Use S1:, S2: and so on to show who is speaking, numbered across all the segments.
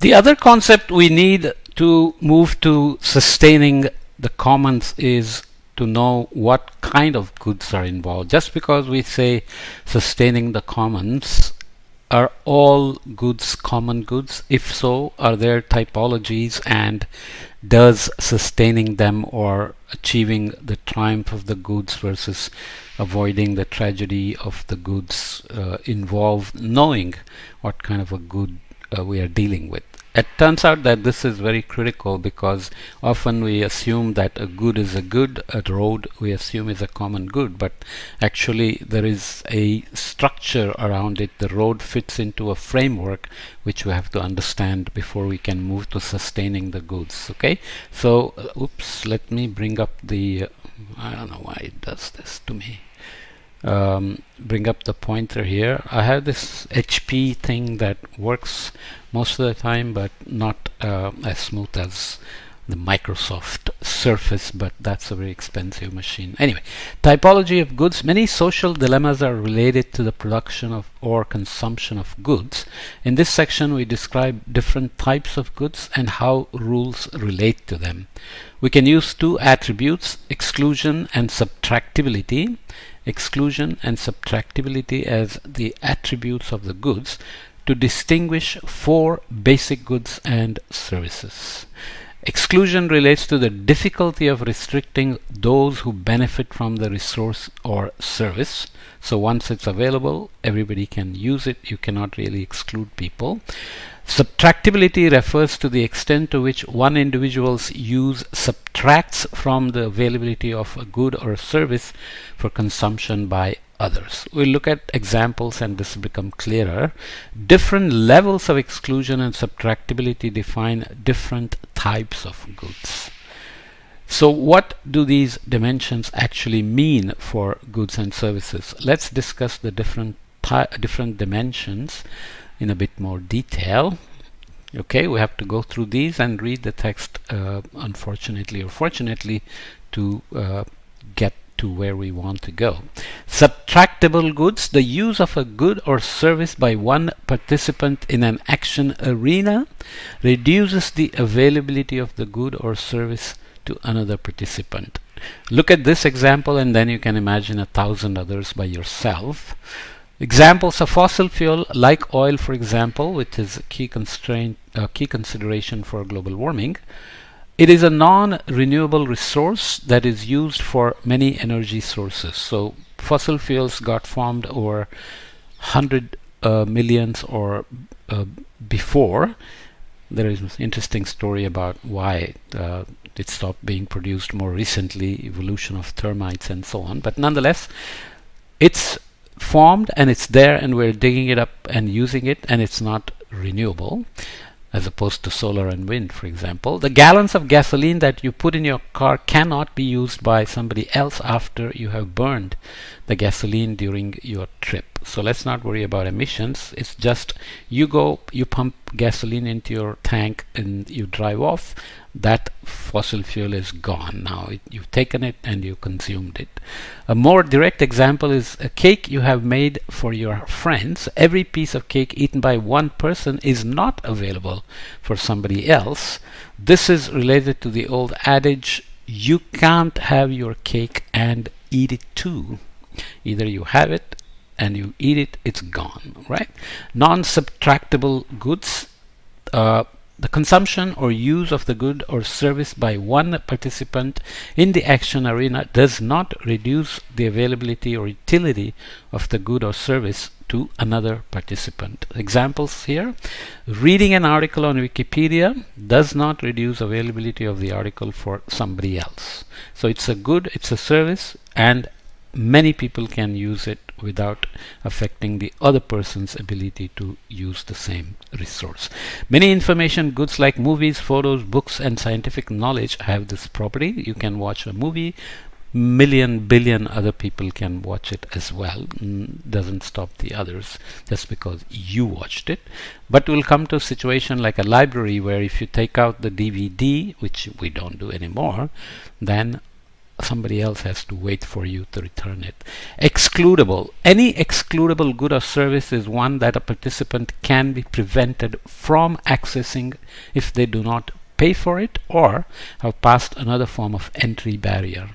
S1: The other concept we need to move to sustaining the commons is to know what kind of goods are involved. Just because we say sustaining the commons, are all goods common goods? If so, are there typologies, and does sustaining them or achieving the triumph of the goods versus avoiding the tragedy of the goods involve knowing what kind of a good we are dealing with? It turns out that this is very critical, because often we assume that a good is a good, a road we assume is a common good, but actually there is a structure around it. The road fits into a framework which we have to understand before we can move to sustaining the goods. Okay, so oops, let me bring up the I don't know why it does this to me. Bring up the pointer here. I have this HP thing that works most of the time, but not as smooth as the Microsoft Surface, but that's a very expensive machine. Anyway, typology of goods. Many social dilemmas are related to the production of or consumption of goods. In this section we describe different types of goods and how rules relate to them. We can use two attributes, exclusion and subtractibility. Exclusion and subtractibility as the attributes of the goods to distinguish four basic goods and services. Exclusion relates to the difficulty of restricting those who benefit from the resource or service. So once it's available, everybody can use it. You cannot really exclude people. Subtractibility refers to the extent to which one individual's use subtracts from the availability of a good or a service for consumption by others. We'll look at examples and this will become clearer. Different levels of exclusion and subtractibility define different types of goods. So what do these dimensions actually mean for goods and services? Let's discuss the different dimensions in a bit more detail. Okay, we have to go through these and read the text unfortunately or fortunately to get to where we want to go. Subtractable goods, the use of a good or service by one participant in an action arena reduces the availability of the good or service to another participant. Look at this example and then you can imagine 1,000 others by yourself. Examples of fossil fuel, like oil for example, which is a key consideration for global warming. It is a non-renewable resource that is used for many energy sources. So fossil fuels got formed over 100 millions or before. There is an interesting story about why it stopped being produced more recently, evolution of termites and so on. But nonetheless, it's formed and it's there and we're digging it up and using it, and it's not renewable as opposed to solar and wind, for example. The gallons of gasoline that you put in your car cannot be used by somebody else after you have burned the gasoline during your trip. So let's not worry about emissions. It's just you go, you pump gasoline into your tank and you drive off. That fossil fuel is gone now. You've taken it and you consumed it. A more direct example is a cake you have made for your friends. Every piece of cake eaten by one person is not available for somebody else. This is related to the old adage, you can't have your cake and eat it too. Either you have it and you eat it, it's gone, right? Non-subtractable goods, the consumption or use of the good or service by one participant in the action arena does not reduce the availability or utility of the good or service to another participant. Examples here: reading an article on Wikipedia does not reduce availability of the article for somebody else. So it's a good, it's a service, and many people can use it without affecting the other person's ability to use the same resource. Many information goods like movies, photos, books, and scientific knowledge have this property. You can watch a movie, billion other people can watch it as well. Doesn't stop the others just because you watched it. But we'll come to a situation like a library where if you take out the DVD, which we don't do anymore, then somebody else has to wait for you to return it. Excludable. Any excludable good or service is one that a participant can be prevented from accessing if they do not pay for it or have passed another form of entry barrier.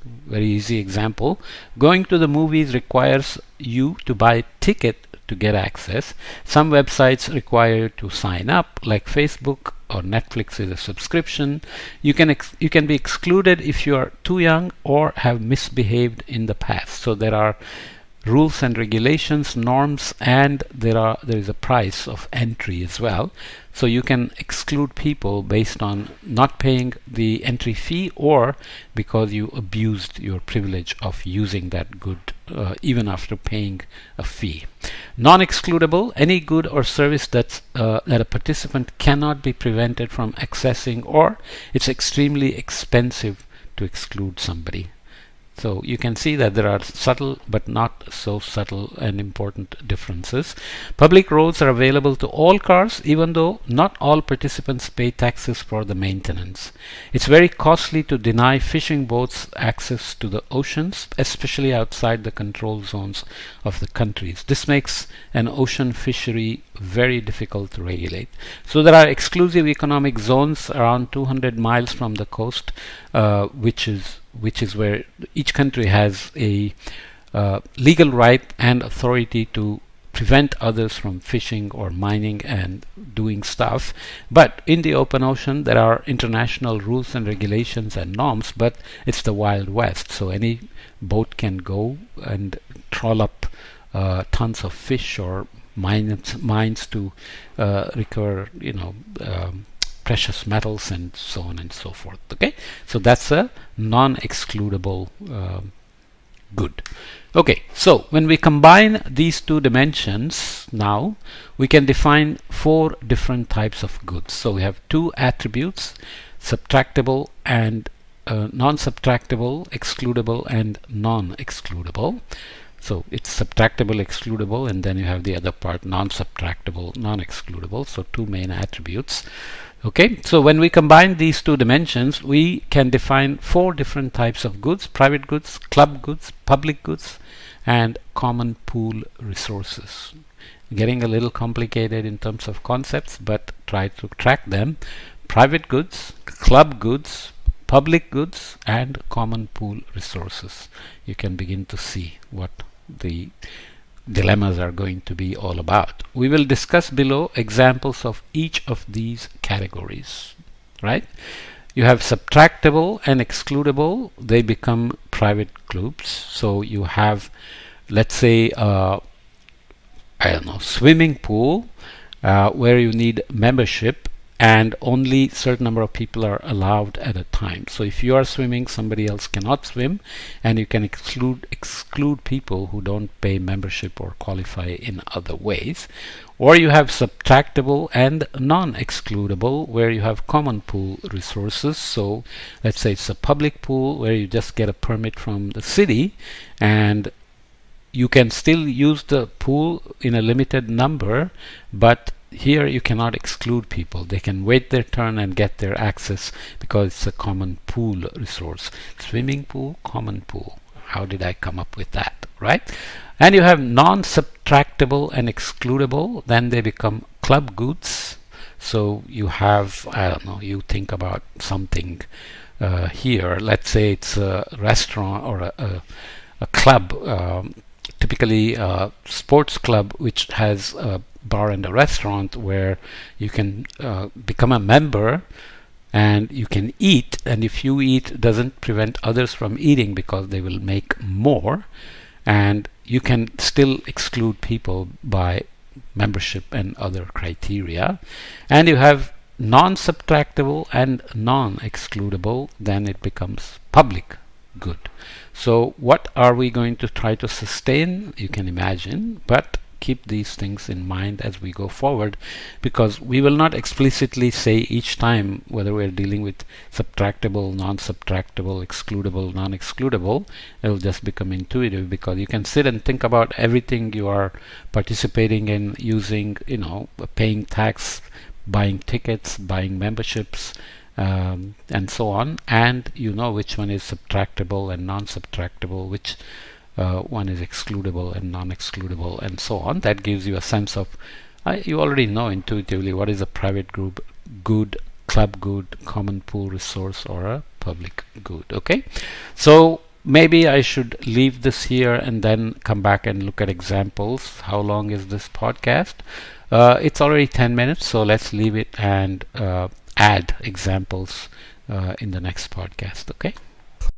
S1: Very easy example. Going to the movies requires you to buy a ticket to get access. Some websites require you to sign up, like Facebook or Netflix is a subscription. You can be excluded if you are too young or have misbehaved in the past. So there are rules and regulations, norms, and there is a price of entry as well. So you can exclude people based on not paying the entry fee or because you abused your privilege of using that good even after paying a fee. Non-excludable, any good or service that a participant cannot be prevented from accessing or it's extremely expensive to exclude somebody. So you can see that there are subtle but not so subtle and important differences. Public roads are available to all cars even though not all participants pay taxes for the maintenance. It's very costly to deny fishing boats access to the oceans, especially outside the control zones of the countries. This makes an ocean fishery very difficult to regulate. So there are exclusive economic zones around 200 miles from the coast, which is where each country has a legal right and authority to prevent others from fishing or mining and doing stuff. But in the open ocean there are international rules and regulations and norms, but it's the Wild West, so any boat can go and trawl up tons of fish or mines to recover, precious metals and so on and so forth. Okay, so that's a non-excludable good. Okay, so when we combine these two dimensions, now we can define 4 different types of goods. So we have 2 attributes, subtractable and non-subtractable, excludable and non-excludable. So it's subtractable, excludable, and then you have the other part, non-subtractable, non-excludable. So 2 main attributes. Okay, so when we combine these 2 dimensions, we can define 4 different types of goods: private goods, club goods, public goods, and common pool resources. Getting a little complicated in terms of concepts, but try to track them. Private goods, club goods, public goods, and common pool resources. You can begin to see what the dilemmas are going to be all about. We will discuss below examples of each of these categories. Right? You have subtractable and excludable. They become private groups. So you have, let's say, I don't know, swimming pool where you need membership and only certain number of people are allowed at a time. So if you are swimming, somebody else cannot swim, and you can exclude people who don't pay membership or qualify in other ways. Or you have subtractable and non-excludable, where you have common pool resources. So let's say it's a public pool where you just get a permit from the city, and you can still use the pool in a limited number, but here you cannot exclude people. They can wait their turn and get their access because it's a common pool resource. Swimming pool, common pool. How did I come up with that, right? And you have non-subtractable and excludable. Then they become club goods. So you have, I don't know, you think about something here. Let's say it's a restaurant or a club, typically a sports club which has a bar and a restaurant where you can become a member and you can eat, and if you eat, doesn't prevent others from eating because they will make more, and you can still exclude people by membership and other criteria. And you have non-subtractable and non-excludable. Then it becomes public good. So what are we going to try to sustain? You can imagine, but keep these things in mind as we go forward, because we will not explicitly say each time whether we're dealing with subtractable, non-subtractable, excludable, non-excludable. It will just become intuitive, because you can sit and think about everything you are participating in, using, paying tax, buying tickets, buying memberships, and so on, and you know which one is subtractable and non-subtractable, which one is excludable and non-excludable, and so on. That gives you a sense of, you already know intuitively what is a private group good, club good, common pool resource, or a public good. Okay, so maybe I should leave this here and then come back and look at examples. How long is this podcast? It's already 10 minutes, so let's leave it and add examples in the next podcast. Okay.